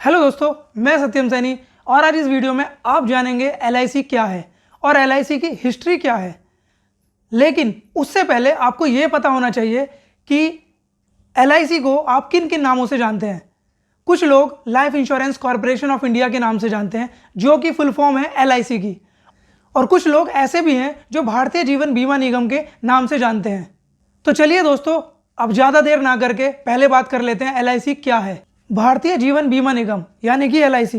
Hello दोस्तों, मैं सत्यम सैनी और आज इस वीडियो में आप जानेंगे एलआईसी क्या है और एलआईसी की हिस्ट्री क्या है। लेकिन उससे पहले आपको यह पता होना चाहिए कि एलआईसी को आप किन किन नामों से जानते हैं। कुछ लोग life insurance corporation of India के नाम से जानते हैं, जो कि फुल फॉर्म है एलआईसी की, और कुछ लोग ऐसे भी हैं जो भारतीय जीवन बीमा निगम के नाम से जानते हैं। तो चलिए दोस्तों, अब ज़्यादा देर ना करके पहले बात कर लेते हैं एलआईसी क्या है। भारतीय जीवन बीमा निगम यानी कि एलआईसी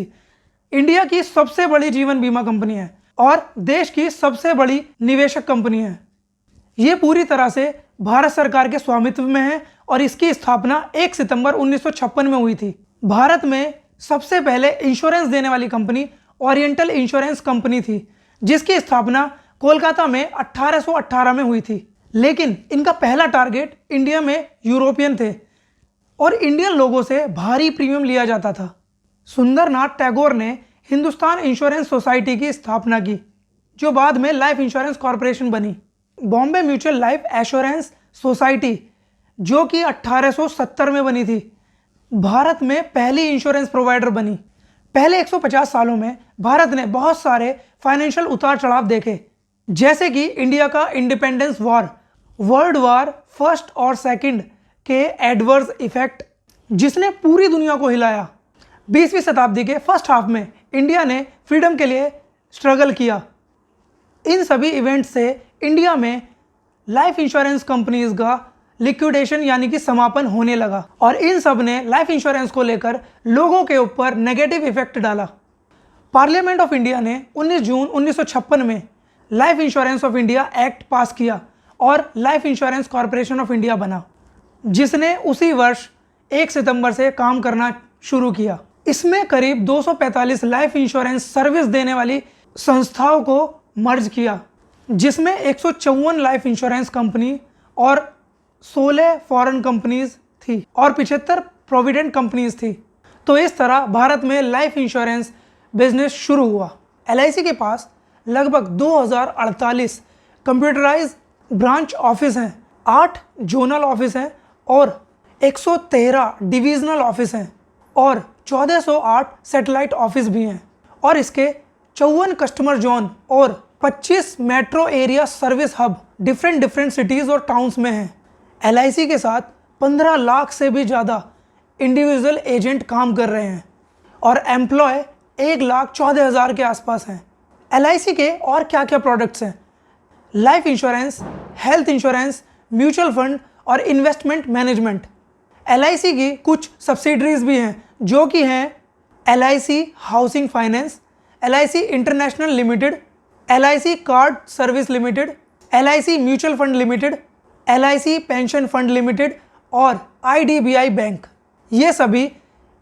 इंडिया की सबसे बड़ी जीवन बीमा कंपनी है और देश की सबसे बड़ी निवेशक कंपनी है। ये पूरी तरह से भारत सरकार के स्वामित्व में है और इसकी स्थापना 1 सितंबर 1956 में हुई थी। भारत में सबसे पहले इंश्योरेंस देने वाली कंपनी ओरिएंटल इंश्योरेंस कंपनी थी, जिसकी स्थापना कोलकाता में 1818 में हुई थी। लेकिन इनका पहला टारगेट इंडिया में यूरोपियन थे और इंडियन लोगों से भारी प्रीमियम लिया जाता था। सुंदरनाथ टैगोर ने हिंदुस्तान इंश्योरेंस सोसाइटी की स्थापना की, जो बाद में लाइफ इंश्योरेंस कॉरपोरेशन बनी। Bombay mutual life assurance society, जो कि 1870 में बनी थी, भारत में पहली इंश्योरेंस प्रोवाइडर बनी। पहले 150 सालों में भारत ने बहुत सारे फाइनेंशियल उतार चढ़ाव देखे, जैसे कि इंडिया का independence war, world war first और सेकंड के एडवर्स इफेक्ट, जिसने पूरी दुनिया को हिलाया। 20वीं शताब्दी के फर्स्ट हाफ में इंडिया ने फ्रीडम के लिए स्ट्रगल किया। इन सभी इवेंट्स से इंडिया में लाइफ इंश्योरेंस कंपनीज का लिक्विडेशन यानी कि समापन होने लगा और इन सब ने लाइफ इंश्योरेंस को लेकर लोगों के ऊपर नेगेटिव इफेक्ट डाला। पार्लियामेंट ऑफ इंडिया ने 19 जून 1956 में life insurance of India act पास किया और life insurance corporation of India बना, जिसने उसी वर्ष 1 सितंबर से काम करना शुरू किया। इसमें करीब 245 लाइफ इंश्योरेंस सर्विस देने वाली संस्थाओं को मर्ज किया, जिसमें 154 लाइफ इंश्योरेंस कंपनी और 16 फॉरेन कंपनीज थी और 75 प्रोविडेंट कंपनीज थी। तो इस तरह भारत में लाइफ इंश्योरेंस बिजनेस शुरू हुआ। एलआईसी के पास लगभग 2048 कंप्यूटराइज ब्रांच ऑफिस हैं, 8 जोनल ऑफिस हैं और 113 डिविजनल ऑफिस हैं और 1408 सैटेलाइट ऑफिस भी हैं, और इसके 54 कस्टमर जोन और 25 metro area service hub different cities और टाउन्स में हैं। एलआईसी के साथ 15 लाख से भी ज़्यादा इंडिविजुअल एजेंट काम कर रहे हैं और एम्प्लॉय 1,14,000 के आसपास हैं। एलआईसी के और क्या क्या प्रोडक्ट्स हैं? Life insurance, health insurance, mutual fund और इन्वेस्टमेंट मैनेजमेंट। एलआईसी की कुछ सब्सिडरीज भी हैं, जो कि हैं LIC housing finance, LIC international limited, LIC card service limited, LIC mutual fund limited, LIC pension fund limited और आईडीबीआई बैंक। ये सभी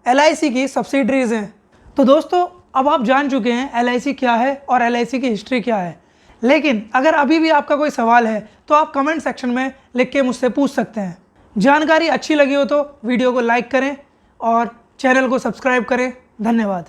एलआईसी की सब्सिडरीज हैं। तो दोस्तों, अब आप जान चुके हैं एलआईसी क्या है और एलआईसी की हिस्ट्री क्या है। लेकिन अगर अभी भी आपका कोई सवाल है तो आप कमेंट सेक्शन में लिख के मुझसे पूछ सकते हैं। जानकारी अच्छी लगी हो तो वीडियो को लाइक करें और चैनल को सब्सक्राइब करें। धन्यवाद।